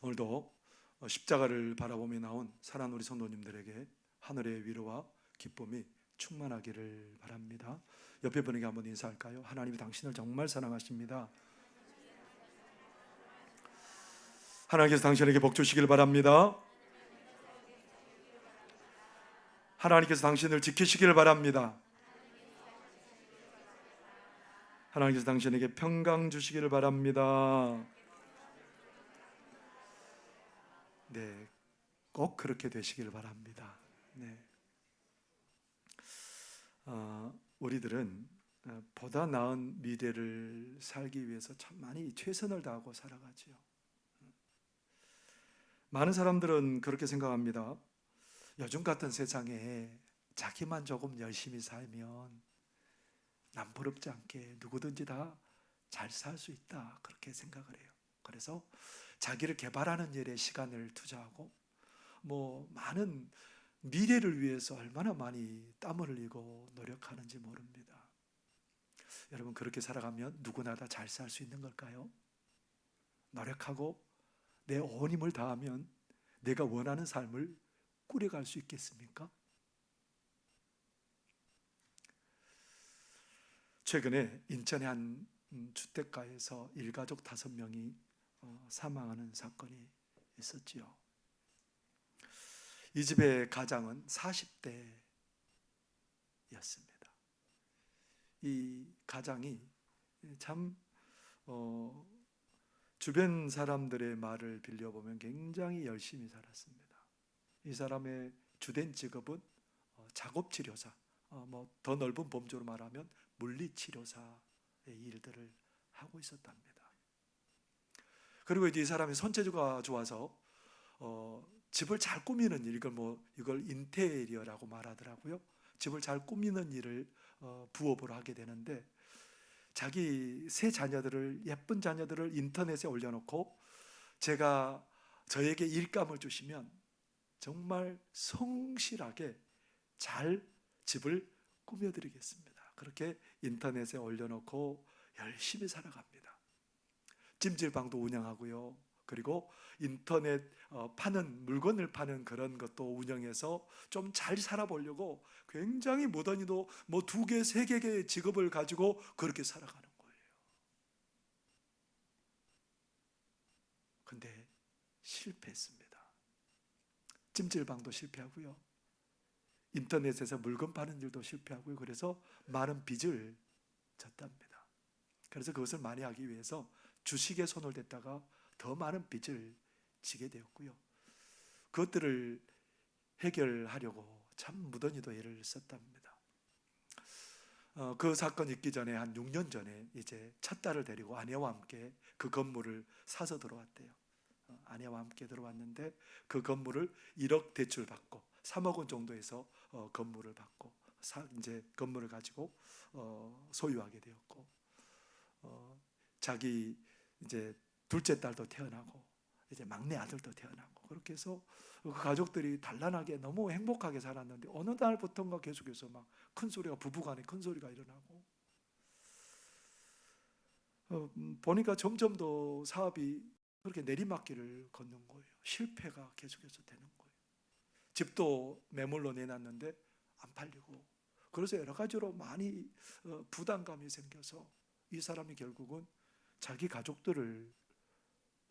오늘도 십자가를 바라보며 나온 사랑하는 우리 성도님들에게 하늘의 위로와 기쁨이 충만하기를 바랍니다. 옆에 분에게 한번 인사할까요? 하나님이 당신을 정말 사랑하십니다. 하나님께서 당신에게 복 주시길 바랍니다. 하나님께서 당신을 지키시길 바랍니다. 하나님께서 당신에게 평강 주시기를 바랍니다. 네, 꼭 그렇게 되시길 바랍니다. 네. 우리들은 보다 나은 미래를 살기 위해서 참 많이 최선을 다하고 살아가지요. 많은 사람들은 그렇게 생각합니다. 요즘 같은 세상에 자기만 조금 열심히 살면 남부럽지 않게 누구든지 다 잘 살 수 있다, 그렇게 생각을 해요. 그래서 자기를 개발하는 일에 시간을 투자하고 많은 미래를 위해서 얼마나 많이 땀을 흘리고 노력하는지 모릅니다. 여러분, 그렇게 살아가면 누구나 다 잘 살 수 있는 걸까요? 노력하고 내 온 힘을 다하면 내가 원하는 삶을 꾸려갈 수 있겠습니까? 최근에 인천의 한 주택가에서 일가족 5명이 사망하는 사건이 있었지요. 이 집의 가장은 40대였습니다. 이 가장이 참 주변 사람들의 말을 빌려보면 굉장히 열심히 살았습니다. 이 사람의 주된 직업은 작업치료사, 더 넓은 범주로 말하면 물리치료사의 일들을 하고 있었답니다. 그리고 이제 이 사람이 손재주가 좋아서 집을 잘 꾸미는 일, 이걸 인테리어라고 말하더라고요. 집을 잘 꾸미는 일을 부업으로 하게 되는데, 자기 세 자녀들을, 예쁜 자녀들을 인터넷에 올려놓고 저에게 일감을 주시면 정말 성실하게 잘 집을 꾸며드리겠습니다. 그렇게 인터넷에 올려놓고 열심히 살아갑니다. 찜질방도 운영하고요. 그리고 인터넷 물건을 파는 그런 것도 운영해서 좀 잘 살아보려고 굉장히 무던히도 2개, 3개의 직업을 가지고 그렇게 살아가는 거예요. 근데 실패했습니다. 찜질방도 실패하고요. 인터넷에서 물건 파는 일도 실패하고요. 그래서 많은 빚을 졌답니다. 그래서 그것을 만회하기 위해서 주식에 손을 댔다가 더 많은 빚을 지게 되었고요. 그것들을 해결하려고 참 무던히도 애를 썼답니다. 그 사건 있기 전에 한 6년 전에 이제 첫 딸을 데리고 아내와 함께 그 건물을 사서 들어왔대요. 아내와 함께 들어왔는데 그 건물을 1억 대출 받고 3억 원 정도에서 건물을 받고 이제 건물을 가지고 소유하게 되었고, 자기 이제 둘째 딸도 태어나고 이제 막내 아들도 태어나고, 그렇게 해서 그 가족들이 단란하게 너무 행복하게 살았는데 어느 날부터인가 계속해서 막 큰 소리가, 부부간에 큰 소리가 일어나고, 보니까 점점 더 사업이 그렇게 내리막길을 걷는 거예요. 실패가 계속해서 되는 거예요. 집도 매물로 내놨는데 안 팔리고, 그래서 여러 가지로 많이 부담감이 생겨서 이 사람이 결국은 자기 가족들을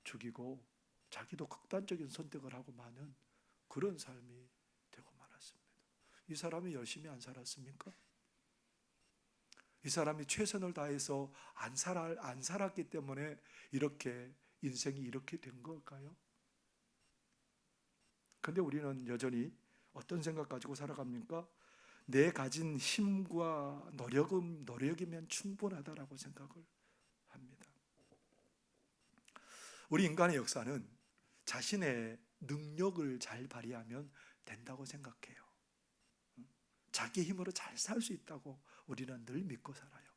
죽이고 자기도 극단적인 선택을 하고 마는 그런 삶이 되고 말았습니다. 이 사람이 열심히 안 살았습니까? 이 사람이 최선을 다해서 안 살았기 때문에 이렇게 인생이 이렇게 된 걸까요? 근데 우리는 여전히 어떤 생각 가지고 살아갑니까? 내 가진 힘과 노력이면 충분하다라고 생각을 합니다. 우리 인간의 역사는 자신의 능력을 잘 발휘하면 된다고 생각해요. 자기 힘으로 잘 살 수 있다고 우리는 늘 믿고 살아요.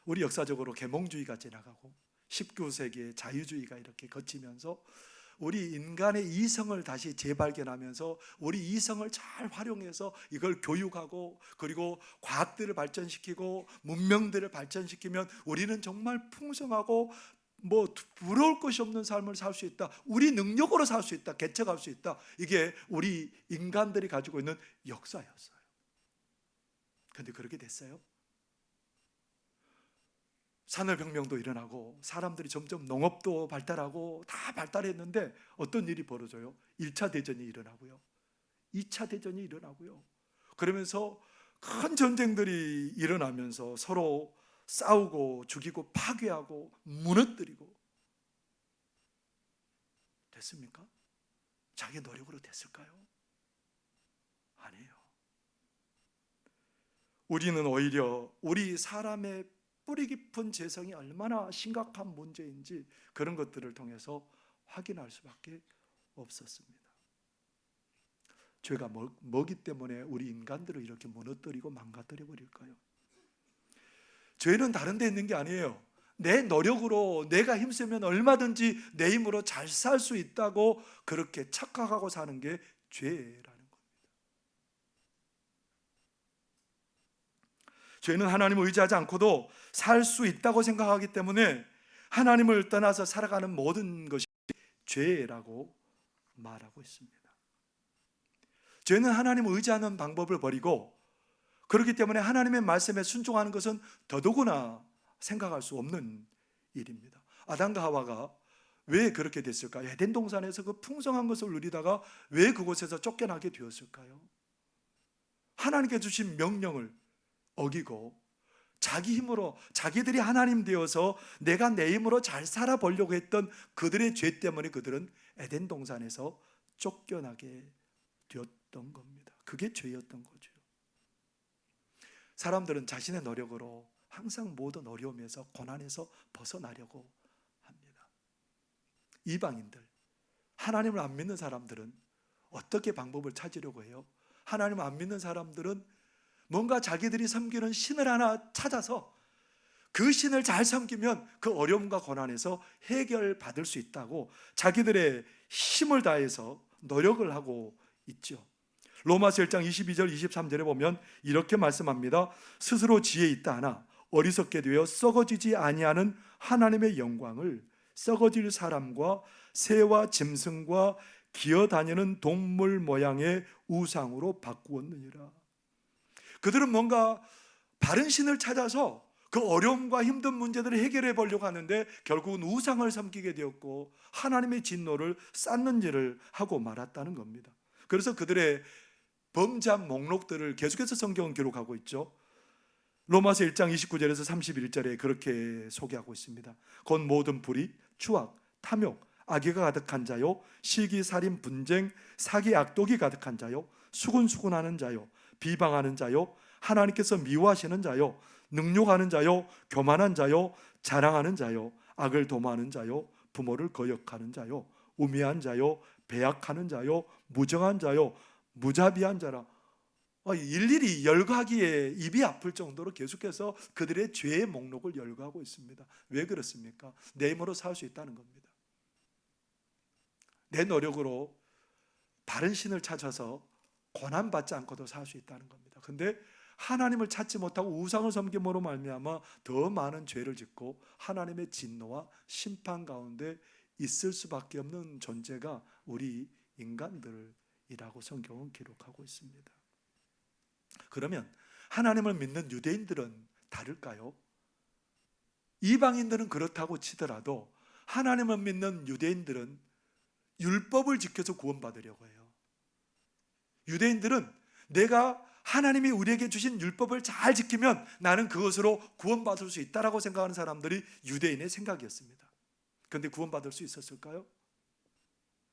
우리 역사적으로 계몽주의가 지나가고 19세기의 자유주의가 이렇게 거치면서 우리 인간의 이성을 다시 재발견하면서 우리 이성을 잘 활용해서 이걸 교육하고, 그리고 과학들을 발전시키고 문명들을 발전시키면 우리는 정말 풍성하고 뭐 부러울 것이 없는 삶을 살 수 있다. 우리 능력으로 살 수 있다. 개척할 수 있다. 이게 우리 인간들이 가지고 있는 역사였어요. 그런데 그렇게 됐어요? 산업혁명도 일어나고 사람들이 점점 농업도 발달하고 다 발달했는데 어떤 일이 벌어져요? 1차 대전이 일어나고요. 2차 대전이 일어나고요. 그러면서 큰 전쟁들이 일어나면서 서로 싸우고 죽이고 파괴하고 무너뜨리고 됐습니까? 자기 노력으로 됐을까요? 아니에요. 우리는 오히려 우리 사람의 뿌리 깊은 죄성이 얼마나 심각한 문제인지 그런 것들을 통해서 확인할 수밖에 없었습니다. 죄가 뭐기 때문에 우리 인간들을 이렇게 무너뜨리고 망가뜨려 버릴까요? 죄는 다른 데 있는 게 아니에요. 내 노력으로 내가 힘쓰면 얼마든지 내 힘으로 잘 살 수 있다고 그렇게 착각하고 사는 게 죄라는 겁니다. 죄는 하나님을 의지하지 않고도 살 수 있다고 생각하기 때문에 하나님을 떠나서 살아가는 모든 것이 죄라고 말하고 있습니다. 죄는 하나님을 의지하는 방법을 버리고 그렇기 때문에 하나님의 말씀에 순종하는 것은 더더구나 생각할 수 없는 일입니다. 아담과 하와가 왜 그렇게 됐을까요? 에덴 동산에서 그 풍성한 것을 누리다가 왜 그곳에서 쫓겨나게 되었을까요? 하나님께 주신 명령을 어기고 자기 힘으로 자기들이 하나님 되어서 내가 내 힘으로 잘 살아보려고 했던 그들의 죄 때문에 그들은 에덴 동산에서 쫓겨나게 되었던 겁니다. 그게 죄였던 거죠. 사람들은 자신의 노력으로 항상 모든 어려움에서 고난에서 벗어나려고 합니다. 이방인들, 하나님을 안 믿는 사람들은 어떻게 방법을 찾으려고 해요? 하나님을 안 믿는 사람들은 뭔가 자기들이 섬기는 신을 하나 찾아서 그 신을 잘 섬기면 그 어려움과 고난에서 해결받을 수 있다고 자기들의 힘을 다해서 노력을 하고 있죠. 로마서 1장 22절 23절에 보면 이렇게 말씀합니다. 스스로 지혜 있다 하나 어리석게 되어 썩어지지 아니하는 하나님의 영광을 썩어질 사람과 새와 짐승과 기어다니는 동물 모양의 우상으로 바꾸었느니라. 그들은 뭔가 바른 신을 찾아서 그 어려움과 힘든 문제들을 해결해 보려고 하는데 결국은 우상을 섬기게 되었고 하나님의 진노를 쌓는 일을 하고 말았다는 겁니다. 그래서 그들의 범죄한 목록들을 계속해서 성경은 기록하고 있죠. 로마서 1장 29절에서 31절에 그렇게 소개하고 있습니다. 곧 모든 불의, 추악, 탐욕, 악의가 가득한 자요, 시기, 살인, 분쟁, 사기, 악독이 가득한 자요, 수군수군하는 자요, 비방하는 자요, 하나님께서 미워하시는 자요, 능욕하는 자요, 교만한 자요, 자랑하는 자요, 악을 도모하는 자요, 부모를 거역하는 자요, 우매한 자요, 배약하는 자요, 무정한 자요, 무자비한 자라. 일일이 열거하기에 입이 아플 정도로 계속해서 그들의 죄의 목록을 열거하고 있습니다. 왜 그렇습니까? 내 힘으로 살 수 있다는 겁니다. 내 노력으로 바른 신을 찾아서 고난받지 않고도 살 수 있다는 겁니다. 근데 하나님을 찾지 못하고 우상을 섬김으로 말미암아 더 많은 죄를 짓고 하나님의 진노와 심판 가운데 있을 수밖에 없는 존재가 우리 인간들이라고 성경은 기록하고 있습니다. 그러면 하나님을 믿는 유대인들은 다를까요? 이방인들은 그렇다고 치더라도 하나님을 믿는 유대인들은 율법을 지켜서 구원받으려고 해요. 유대인들은 내가 하나님이 우리에게 주신 율법을 잘 지키면 나는 그것으로 구원받을 수 있다라고 생각하는 사람들이 유대인의 생각이었습니다. 그런데 구원받을 수 있었을까요?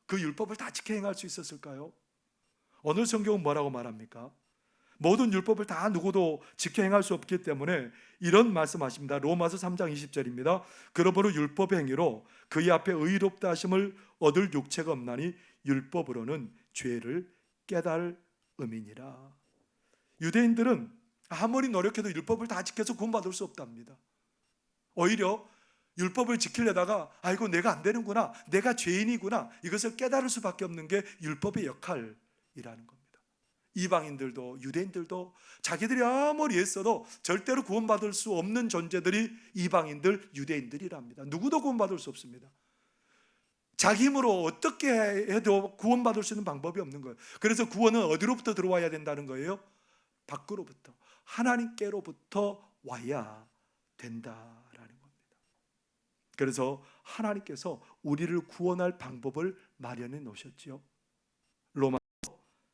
그 율법을 다 지켜 행할 수 있었을까요? 오늘 성경은 뭐라고 말합니까? 모든 율법을 다 누구도 지켜 행할 수 없기 때문에 이런 말씀하십니다. 로마서 3장 20절입니다. 그러므로 율법의 행위로 그의 앞에 의롭다 하심을 얻을 육체가 없나니 율법으로는 죄를 깨달음이니라. 유대인들은 아무리 노력해도 율법을 다 지켜서 구원받을 수 없답니다. 오히려 율법을 지키려다가 아이고 내가 안 되는구나, 내가 죄인이구나, 이것을 깨달을 수밖에 없는 게 율법의 역할이라는 겁니다. 이방인들도 유대인들도 자기들이 아무리 애써도 절대로 구원받을 수 없는 존재들이 이방인들, 유대인들이랍니다. 누구도 구원받을 수 없습니다. 자기 힘으로 어떻게 해도 구원받을 수 있는 방법이 없는 거예요. 그래서 구원은 어디로부터 들어와야 된다는 거예요? 밖으로부터, 하나님께로부터 와야 된다라는 겁니다. 그래서 하나님께서 우리를 구원할 방법을 마련해 놓으셨지요. 로마서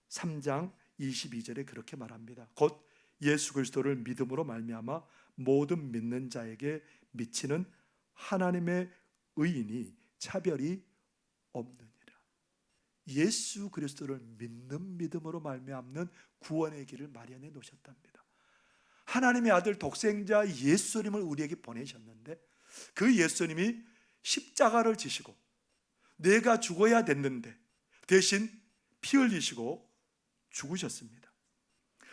3장 22절에 그렇게 말합니다. 곧 예수 그리스도를 믿음으로 말미암아 모든 믿는 자에게 미치는 하나님의 의인이 차별이 없느니라. 예수 그리스도를 믿는 믿음으로 말미암는 구원의 길을 마련해 놓으셨답니다. 하나님의 아들 독생자 예수님을 우리에게 보내셨는데 그 예수님이 십자가를 지시고 내가 죽어야 됐는데 대신 피 흘리시고 죽으셨습니다.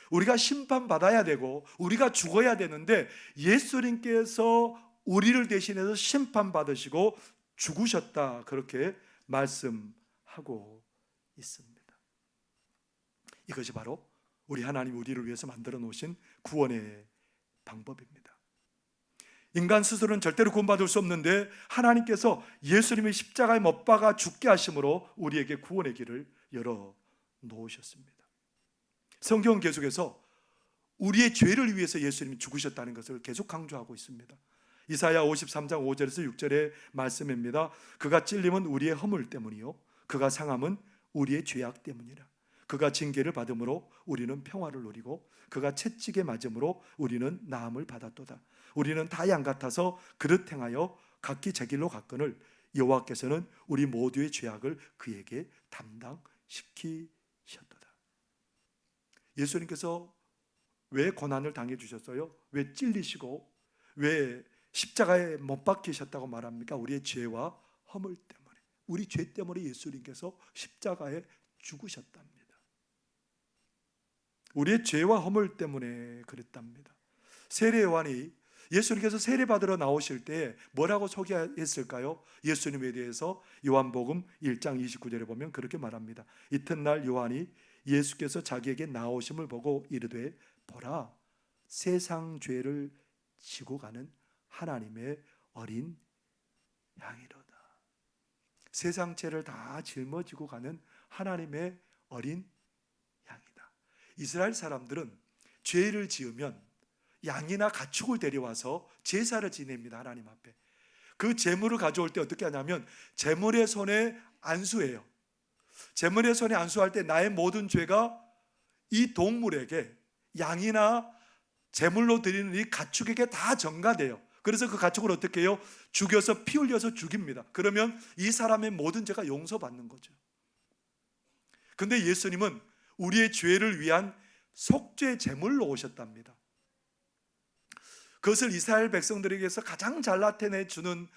우리가 심판받아야 되고 우리가 죽어야 되는데 예수님께서 우리를 대신해서 심판받으시고 죽으셨다, 그렇게 말씀하고 있습니다. 이것이 바로 우리 하나님 우리를 위해서 만들어 놓으신 구원의 방법입니다. 인간 스스로는 절대로 구원받을 수 없는데 하나님께서 예수님의 십자가에 못 박아 죽게 하심으로 우리에게 구원의 길을 열어 놓으셨습니다. 성경은 계속해서 우리의 죄를 위해서 예수님이 죽으셨다는 것을 계속 강조하고 있습니다. 이사야 53장 5절에서 6절의 말씀입니다. 그가 찔림은 우리의 허물 때문이요 그가 상함은 우리의 죄악 때문이라. 그가 징계를 받음으로 우리는 평화를 누리고 그가 채찍에 맞음으로 우리는 나음을 받았도다. 우리는 다 양 같아서 그릇 행하여 각기 제 길로 갔거늘 여호와께서는 우리 모두의 죄악을 그에게 담당시키셨도다. 예수님께서 왜 고난을 당해 주셨어요? 왜 찔리시고 왜 십자가에 못 박히셨다고 말합니까? 우리의 죄와 허물 때문에, 우리 죄 때문에 예수님께서 십자가에 죽으셨답니다. 우리의 죄와 허물 때문에 그랬답니다. 세례 요한이 예수님께서 세례 받으러 나오실 때 뭐라고 소개했을까요? 예수님에 대해서 요한복음 1장 29절에 보면 그렇게 말합니다. 이튿날 요한이 예수께서 자기에게 나오심을 보고 이르되 보라, 세상 죄를 지고 가는 하나님의 어린 양이로다. 세상 죄를 다 짊어지고 가는 하나님의 어린 양이다. 이스라엘 사람들은 죄를 지으면 양이나 가축을 데려와서 제사를 지냅니다. 하나님 앞에. 그 제물을 가져올 때 어떻게 하냐면 제물의 손에 안수해요. 제물의 손에 안수할 때 나의 모든 죄가 이 동물에게, 양이나 제물로 드리는 이 가축에게 다 전가돼요. 그래서 그 가축을 어떻게 해요? 죽여서 피 흘려서 죽입니다. 그러면 이 사람의 모든 죄가 용서받는 거죠. 근데 예수님은 우리의 죄를 위한 속죄 제물로 오셨답니다. 그것을 이스라엘 백성들에게서 가장 잘 나타내주는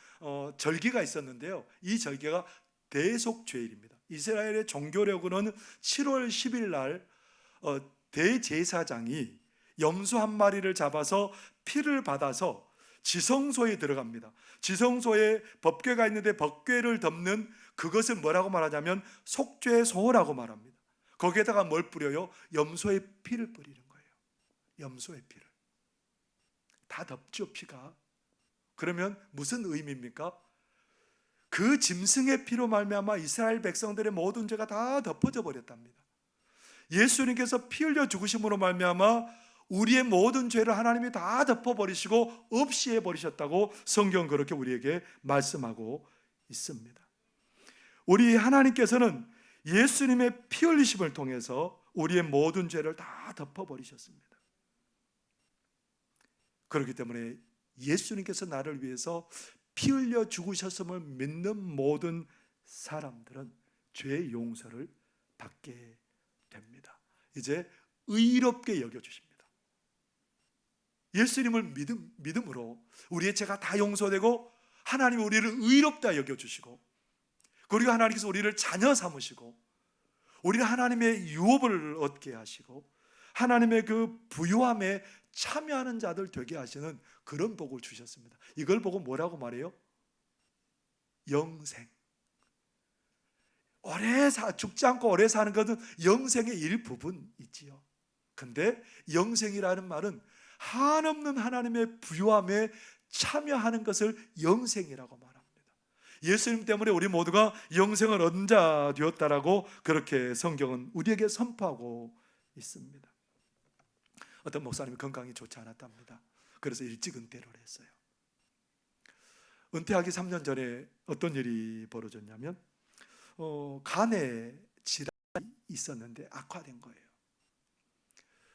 절기가 있었는데요. 이 절기가 대속죄일입니다. 이스라엘의 종교력으로는 7월 10일 날 대제사장이 염소 한 마리를 잡아서 피를 받아서 지성소에 들어갑니다. 지성소에 법궤가 있는데 법궤를 덮는 그것을 뭐라고 말하냐면 속죄소라고 말합니다. 거기에다가 뭘 뿌려요? 염소의 피를 뿌리는 거예요. 염소의 피를. 다 덮죠, 피가. 그러면 무슨 의미입니까? 그 짐승의 피로 말미암아 이스라엘 백성들의 모든 죄가 다 덮어져 버렸답니다. 예수님께서 피 흘려 죽으심으로 말미암아 우리의 모든 죄를 하나님이 다 덮어버리시고 없이 해버리셨다고 성경은 그렇게 우리에게 말씀하고 있습니다. 우리 하나님께서는 예수님의 피 흘리심을 통해서 우리의 모든 죄를 다 덮어버리셨습니다. 그렇기 때문에 예수님께서 나를 위해서 피 흘려 죽으셨음을 믿는 모든 사람들은 죄의 용서를 받게 됩니다. 이제 의롭게 여겨주십니다. 예수님을 믿음으로 우리의 죄가 다 용서되고 하나님이 우리를 의롭다 여겨주시고 그리고 하나님께서 우리를 자녀 삼으시고 우리가 하나님의 유업을 얻게 하시고 하나님의 그 부요함에 참여하는 자들 되게 하시는 그런 복을 주셨습니다. 이걸 보고 뭐라고 말해요? 영생. 온 죽지 않고 오래 사는 것은 영생의 일부분이지요. 근데 영생이라는 말은 한없는 하나님의 부요함에 참여하는 것을 영생이라고 말합니다. 예수님 때문에 우리 모두가 영생을 얻은 자 되었다라고 그렇게 성경은 우리에게 선포하고 있습니다. 어떤 목사님이 건강이 좋지 않았답니다. 그래서 일찍 은퇴를 했어요. 은퇴하기 3년 전에 어떤 일이 벌어졌냐면 간에 질환이 있었는데 악화된 거예요.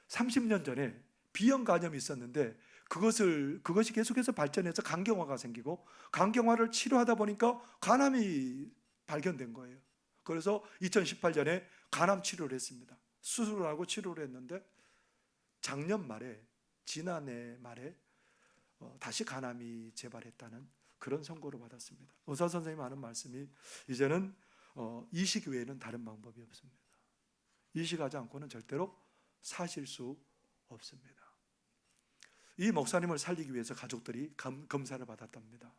30년 전에 비형 간염이 있었는데 그것이 계속해서 발전해서 간경화가 생기고 간경화를 치료하다 보니까 간암이 발견된 거예요. 그래서 2018년에 간암 치료를 했습니다. 수술을 하고 치료를 했는데 작년 말에, 지난해 말에 다시 간암이 재발했다는 그런 선고를 받았습니다. 의사 선생님이 하는 말씀이 이제는 이식 외에는 다른 방법이 없습니다. 이식하지 않고는 절대로 사실 수 없습니다. 이 목사님을 살리기 위해서 가족들이 검사를 받았답니다.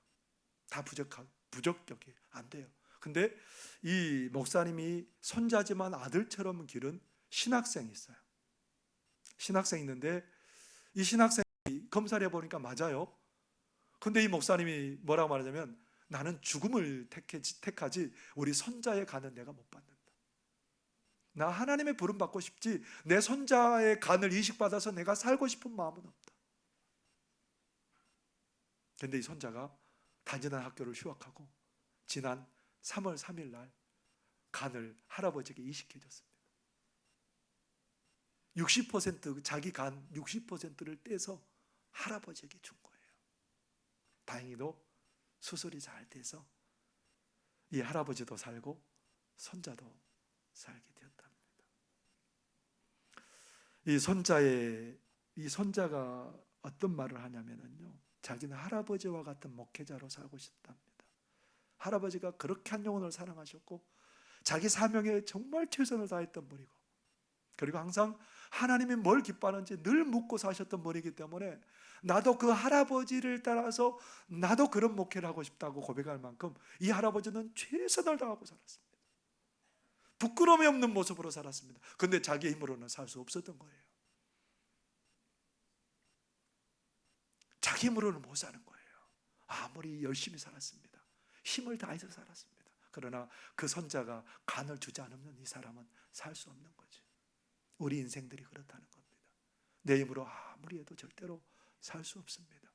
다 부적격이 안 돼요. 근데 이 목사님이 손자지만 아들처럼 기른 신학생이 있어요. 신학생이 있는데 이 신학생이 검사를 해보니까 맞아요. 근데 이 목사님이 뭐라고 말하냐면 나는 죽음을 택하지 우리 손자의 간은 내가 못 받는다. 나 하나님의 부름 받고 싶지 내 손자의 간을 이식받아서 내가 살고 싶은 마음은 없다. 그런데 이 손자가 단지난 학교를 휴학하고 지난 3월 3일 날 간을 할아버지에게 이식해줬습니다. 60% 자기 간 60%를 떼서 할아버지에게 준 거예요. 다행히도 수술이 잘 돼서 이 할아버지도 살고 손자도 살게 되었답니다. 이 손자가 어떤 말을 하냐면요, 자기는 할아버지와 같은 목회자로 살고 싶답니다. 할아버지가 그렇게 한 영혼을 사랑하셨고 자기 사명에 정말 최선을 다했던 분이고 그리고 항상 하나님이 뭘 기뻐하는지 늘 묻고 사셨던 분이기 때문에 나도 그 할아버지를 따라서 나도 그런 목회를 하고 싶다고 고백할 만큼 이 할아버지는 최선을 다하고 살았습니다. 부끄러움이 없는 모습으로 살았습니다. 그런데 자기 힘으로는 살 수 없었던 거예요. 자기 힘으로는 못 사는 거예요. 아무리 열심히 살았습니다. 힘을 다해서 살았습니다. 그러나 그 손자가 간을 주지 않으면 이 사람은 살 수 없는 거죠. 우리 인생들이 그렇다는 겁니다. 내 힘으로 아무리 해도 절대로 살 수 없습니다.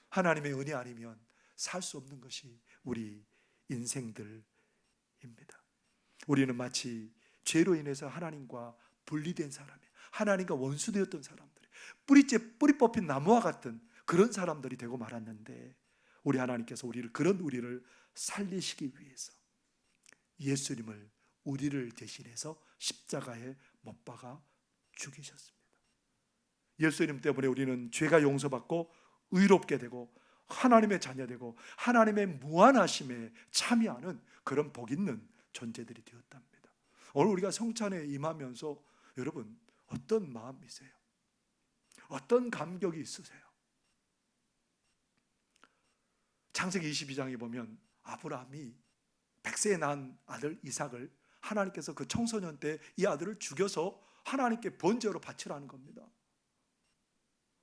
하나님의 은혜 아니면 살 수 없는 것이 우리 인생들입니다. 우리는 마치 죄로 인해서 하나님과 분리된 사람이에요. 하나님과 원수되었던 사람들이 뿌리 뽑힌 나무와 같은 그런 사람들이 되고 말았는데 우리 하나님께서 우리를 살리시기 위해서 예수님을 우리를 대신해서 십자가에 못 박아 죽이셨습니다. 예수님 때문에 우리는 죄가 용서받고 의롭게 되고 하나님의 자녀되고 하나님의 무한하심에 참여하는 그런 복 있는 존재들이 되었답니다. 오늘 우리가 성찬에 임하면서 여러분 어떤 마음이세요? 어떤 감격이 있으세요? 창세기 22장에 보면 아브라함이 100세에 낳은 아들 이삭을 하나님께서 그 청소년 때 이 아들을 죽여서 하나님께 번제로 바치라는 겁니다.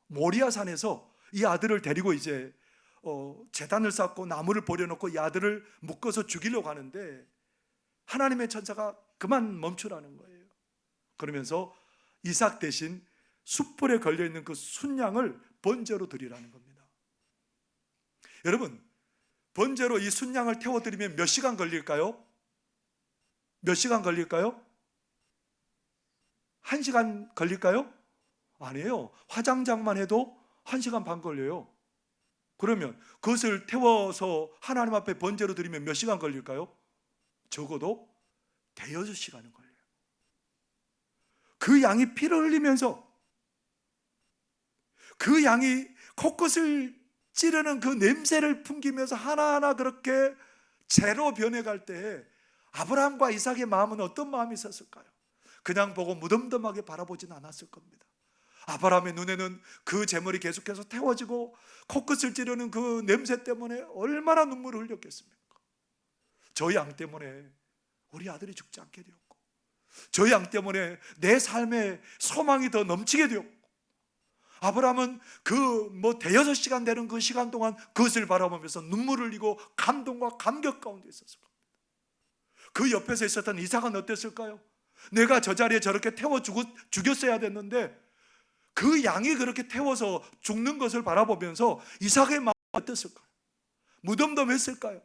모리아산에서 이 아들을 데리고 이제 제단을 쌓고 나무를 버려놓고 이 아들을 묶어서 죽이려고 하는데 하나님의 천사가 그만 멈추라는 거예요. 그러면서 이삭 대신 숯불에 걸려있는 그 순양을 번제로 드리라는 겁니다. 여러분, 번제로 이 순양을 태워드리면 몇 시간 걸릴까요? 몇 시간 걸릴까요? 1시간 걸릴까요? 아니에요. 화장장만 해도 1시간 반 걸려요. 그러면 그것을 태워서 하나님 앞에 번제로 드리면 몇 시간 걸릴까요? 적어도 대여섯 시간은 걸려요. 그 양이 피를 흘리면서 그 양이 코끝을 찌르는 그 냄새를 풍기면서 하나하나 그렇게 재로 변해갈 때에 아브라함과 이삭의 마음은 어떤 마음이 있었을까요? 그냥 보고 무덤덤하게 바라보진 않았을 겁니다. 아브라함의 눈에는 그 제물이 계속해서 태워지고 코끝을 찌르는 그 냄새 때문에 얼마나 눈물을 흘렸겠습니까? 저 양 때문에 우리 아들이 죽지 않게 되었고, 저 양 때문에 내 삶에 소망이 더 넘치게 되었고, 아브라함은 대여섯 시간 되는 그 시간 동안 그것을 바라보면서 눈물을 흘리고 감동과 감격 가운데 있었을 겁니다. 그 옆에서 있었던 이삭은 어땠을까요? 내가 저 자리에 저렇게 태워 죽였어야 됐는데 그 양이 그렇게 태워서 죽는 것을 바라보면서 이삭의 마음이 어땠을까요? 무덤덤했을까요?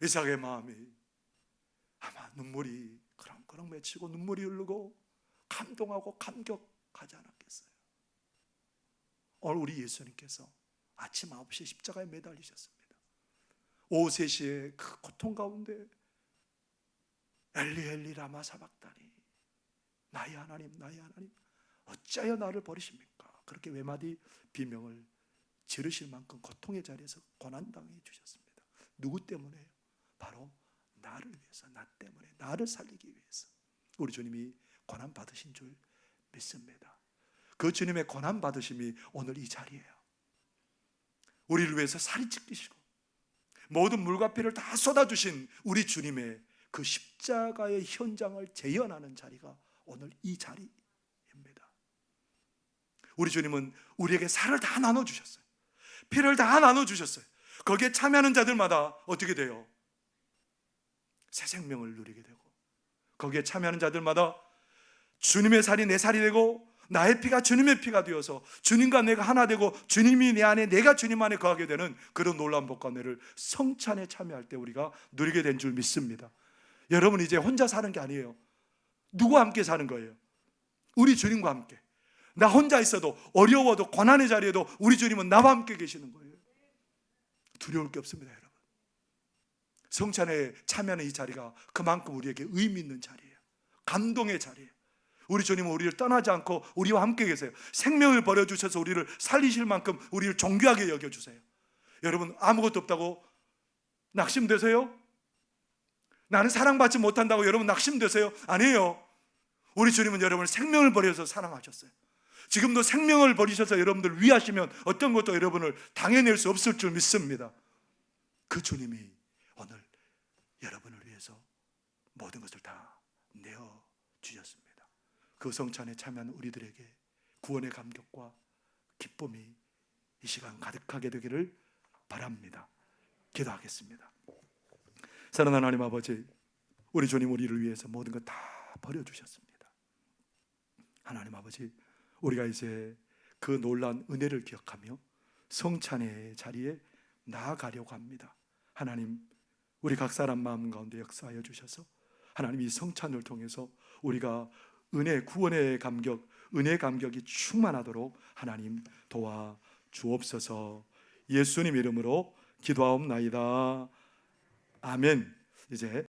이삭의 마음이 아마 눈물이 그렁그렁 맺히고 눈물이 흐르고 감동하고 감격하지 않았겠어요? 오늘 우리 예수님께서 아침 9시에 십자가에 매달리셨습니다. 오후 3시에 그 고통 가운데 엘리 엘리 라마 사박다니, 나의 하나님 나의 하나님 어찌하여 나를 버리십니까? 그렇게 외마디 비명을 지르실 만큼 고통의 자리에서 고난당해 주셨습니다. 누구 때문에요? 바로 나를 위해서, 나 때문에, 나를 살리기 위해서 우리 주님이 고난 받으신 줄 믿습니다. 그 주님의 고난 받으심이 오늘 이 자리예요. 우리를 위해서 살이 찢기시고 모든 물과 피를 다 쏟아주신 우리 주님의 그 십자가의 현장을 재현하는 자리가 오늘 이 자리입니다. 우리 주님은 우리에게 살을 다 나눠주셨어요. 피를 다 나눠주셨어요. 거기에 참여하는 자들마다 어떻게 돼요? 새 생명을 누리게 되고, 거기에 참여하는 자들마다 주님의 살이 내 살이 되고 나의 피가 주님의 피가 되어서 주님과 내가 하나 되고 주님이 내 안에 내가 주님 안에 거하게 되는 그런 놀라운 복과 은혜를 성찬에 참여할 때 우리가 누리게 된 줄 믿습니다. 여러분, 이제 혼자 사는 게 아니에요. 누구와 함께 사는 거예요? 우리 주님과 함께. 나 혼자 있어도, 어려워도, 고난의 자리에도 우리 주님은 나와 함께 계시는 거예요. 두려울 게 없습니다, 여러분. 성찬에 참여하는 이 자리가 그만큼 우리에게 의미 있는 자리예요. 감동의 자리예요. 우리 주님은 우리를 떠나지 않고 우리와 함께 계세요. 생명을 버려주셔서 우리를 살리실 만큼 우리를 존귀하게 여겨주세요. 여러분, 아무것도 없다고 낙심되세요? 나는 사랑받지 못한다고 여러분 낙심되세요? 아니에요. 우리 주님은 여러분을 생명을 버려서 사랑하셨어요. 지금도 생명을 버리셔서 여러분들 위하시면 어떤 것도 여러분을 당해낼 수 없을 줄 믿습니다. 그 주님이 오늘 여러분을 위해서 모든 것을 다 내어주셨습니다. 그 성찬에 참여한 우리들에게 구원의 감격과 기쁨이 이 시간 가득하게 되기를 바랍니다. 기도하겠습니다. 사랑하는 하나님 아버지, 우리 주님 우리를 위해서 모든 것 다 버려주셨습니다. 하나님 아버지, 우리가 이제 그 놀라운 은혜를 기억하며 성찬의 자리에 나아가려고 합니다. 하나님, 우리 각 사람 마음 가운데 역사하여 주셔서 하나님 이 성찬을 통해서 우리가 은혜, 구원의 감격, 은혜의 감격이 충만하도록 하나님 도와 주옵소서. 예수님 이름으로 기도하옵나이다. 아멘. 이제